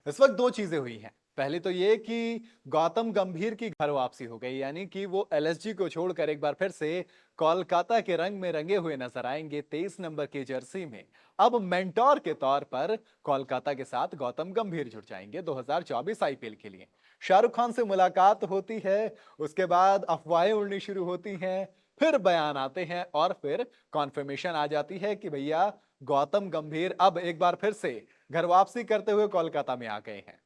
इस वक्त दो चीजें हुई हैं। पहली तो ये कि गौतम गंभीर की घर वापसी हो गई, यानी कि वो एलएसजी को छोड़कर एक बार फिर से कोलकाता के रंग में रंगे हुए नजर आएंगे 23 नंबर की जर्सी में। अब मेंटोर के तौर पर कोलकाता के साथ गौतम गंभीर जुड़ जाएंगे 2024 आईपीएल के लिए। शाहरुख खान से मुलाकात होती है, उसके बाद अफवाहें उड़नी शुरू होती हैं, फिर बयान आते हैं और फिर कॉन्फर्मेशन आ जाती है कि भैया गौतम गंभीर अब एक बार फिर से घर वापसी करते हुए कोलकाता में आ गए हैं।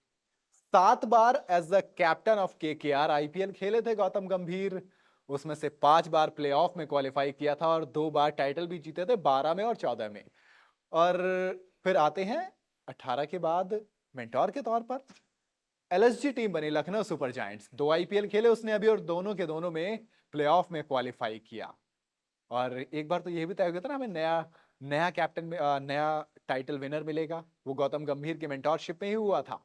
7 बार as the captain of KKR IPL खेले थे गौतम गंभीर। उसमें से 5 बार प्लेऑफ में क्वालिफाई किया था और 2 बार टाइटल भी जीते थे, 12 में और 14 में। और फिर आते हैं 18 के बाद मेंटोर के तौर पर एलएसजी टीम बनी लखनऊ सुपर जायंट्स। 2 आईपीएल खेले उसने अभी और दोनों के दोनों में प्लेऑफ में क्वालिफाई किया। और एक बार तो ये भी तय हो गया था ना, हमें नया नया कैप्टन में नया टाइटल विनर मिलेगा। वो गौतम गंभीर की मेंटोरशिप में ही हुआ था।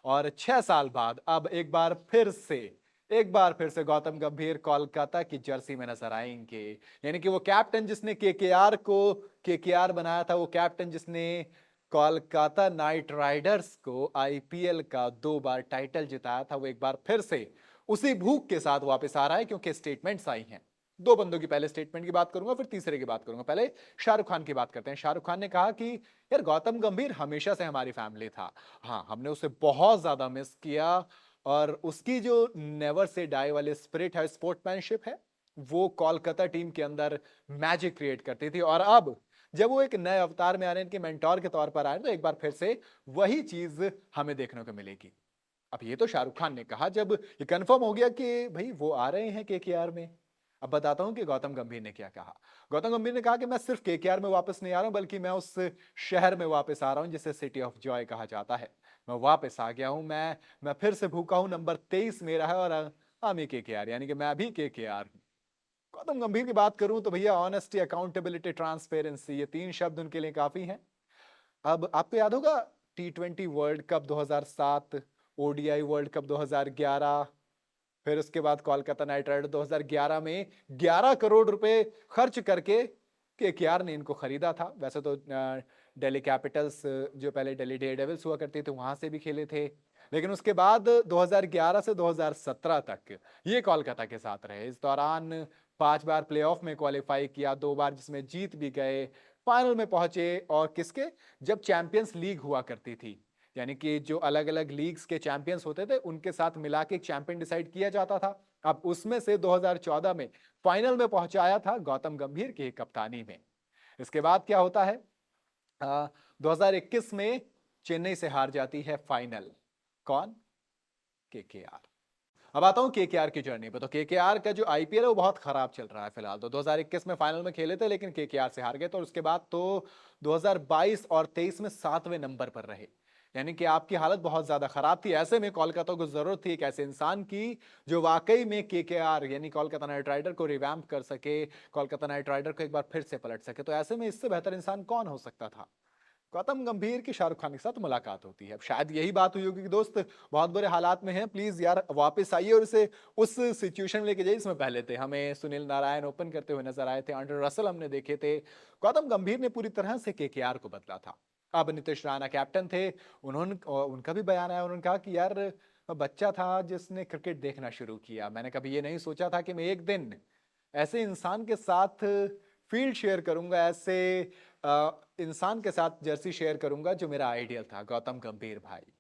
और 6 साल बाद अब एक बार फिर से गौतम गंभीर कोलकाता की जर्सी में नजर आएंगे। यानी कि वो कैप्टन जिसने केकेआर को केकेआर बनाया था, वो कैप्टन जिसने कोलकाता नाइट राइडर्स को आईपीएल का 2 बार टाइटल जिताया था, वो एक बार फिर से उसी भूख के साथ वापस आ रहा है। क्योंकि स्टेटमेंट्स आई हैं दो बंदों की, पहले स्टेटमेंट की बात करूंगा फिर तीसरे की बात करूंगा। पहले शाहरुख खान की बात करते हैं। शाहरुख खान ने कहा कि यार गौतम गंभीर हमेशा से हमारी फैमिली था। हाँ, हमने उसे बहुत ज्यादा मिस किया। और उसकी जो नेवर से डाई वाली स्पिरिट है, स्पोर्ट्समैनशिप है, वो कोलकाता टीम के अंदर मैजिक क्रिएट करती थी। और अब जब वो एक नए अवतार में आ रहे हैं, इनके मेंटोर के तौर पर आए, तो एक बार फिर से वही चीज हमें देखने को मिलेगी। अब ये तो शाहरुख खान ने कहा जब ये कंफर्म हो गया कि भाई वो आ रहे हैं केकेआर में। अब बताता हूं कि गौतम गंभीर ने क्या कहा। गौतम गंभीर ने कहा कि मैं सिर्फ केकेआर में वापस नहीं आ रहा हूं, बल्कि मैं उस शहर में वापस आ रहा हूं जिसे सिटी ऑफ जॉय कहा जाता है। मैं वापस आ गया हूं। मैं फिर से भूखा हूं। नंबर 23 मेरा है और हम ही केकेआर, यानी कि मैं भी केकेआर हूं। गौतम गंभीर की बात करूं तो भैया ऑनेस्टी, अकाउंटेबिलिटी, ट्रांसपेरेंसी, ये 3 शब्द उनके लिए काफी हैं। अब आपको याद होगा T20 world cup 2007, ODI world cup 2011, फिर उसके बाद कोलकाता नाइट राइडर 2011 में 11 करोड़ रुपए खर्च करके केकेआर ने इनको खरीदा था। वैसे तो दिल्ली कैपिटल्स, जो पहले दिल्ली डेयरडेविल्स हुआ करती थी, वहां से भी खेले थे। लेकिन उसके बाद 2011 से 2017 तक ये कोलकाता के साथ रहे। इस दौरान 5 बार प्लेऑफ में क्वालिफाई किया, 2 बार जिसमें जीत भी गए, फाइनल में पहुंचे। और किसके, जब चैंपियंस लीग हुआ करती थी, यानी कि जो अलग अलग लीग्स के चैंपियंस होते थे उनके साथ मिला के एक चैंपियन डिसाइड किया जाता था। अब उसमें से 2014 में फाइनल में पहुंचाया था गौतम गंभीर की कप्तानी में। इसके बाद क्या होता है, 2021 में चेन्नई से हार जाती है फाइनल। कौन? केकेआर। अब आता हूं केकेआर की जर्नी पे। तो केकेआर का जो आईपीएल है वो बहुत खराब चल रहा है फिलहाल। तो 2021 में फाइनल में खेले थे लेकिन केकेआर से हार गए। तो उसके बाद तो 2022 और 23 में 7वें नंबर पर रहे। यानी कि आपकी हालत बहुत ज्यादा खराब थी। ऐसे में कोलकाता को जरूरत थी एक ऐसे इंसान की जो वाकई में केकेआर यानी कोलकाता नाइट राइडर को रिवैम्प कर सके, कोलकाता नाइट राइडर को एक बार फिर से पलट सके। तो ऐसे में इससे बेहतर इंसान कौन हो सकता था? गौतम गंभीर की शाहरुख खान के साथ मुलाकात होती है। अब शायद यही बात हुई होगी कि दोस्त बहुत बुरे हालात में हैं, प्लीज यार वापस आइए और इसे उस सिचुएशन में लेके जाइए जिसमें पहले थे। हमें सुनील नारायण ओपन करते हुए नजर आए थे, एंड्रे रसल हमने देखे थे। गौतम गंभीर ने पूरी तरह से केकेआर को बदला था। अब नीतीश राणा कैप्टन थे, उन्होंने उनका भी बयान आया। उन्होंने कहा कि यार मैं बच्चा था जिसने क्रिकेट देखना शुरू किया। मैंने कभी ये नहीं सोचा था कि मैं एक दिन ऐसे इंसान के साथ फील्ड शेयर करूंगा, ऐसे इंसान के साथ जर्सी शेयर करूंगा जो मेरा आइडियल था, गौतम गंभीर भाई।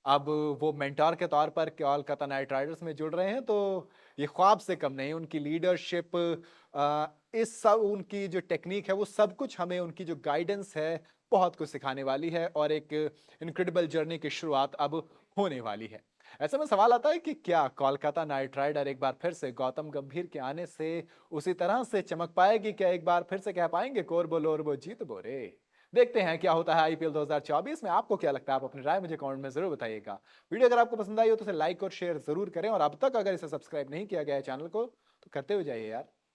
अब वो मेंटोर के तौर पर कोलकाता नाइट राइडर्स में जुड़ रहे हैं, तो ये ख्वाब से कम नहीं। उनकी लीडरशिप, इस सब उनकी जो टेक्निक है, वो सब कुछ हमें, उनकी जो गाइडेंस है, बहुत कुछ सिखाने वाली है। और एक इनक्रेडिबल जर्नी की शुरुआत अब होने वाली है। ऐसे में सवाल आता है कि क्या कोलकाता नाइट राइडर एक बार फिर से गौतम गंभीर के आने से उसी तरह से चमक पाएगी? क्या एक बार फिर से कह पाएंगे कोरबो लोरबो जीत बोरे? देखते हैं क्या होता है आईपीएल 2024 में। आपको क्या लगता है? आप अपनी राय मुझे कमेंट में जरूर बताइएगा। वीडियो अगर आपको पसंद आई हो तो इसे लाइक और शेयर जरूर करें। और अब तक अगर इसे सब्सक्राइब नहीं किया गया है चैनल को, तो करते हुए जाइए यार।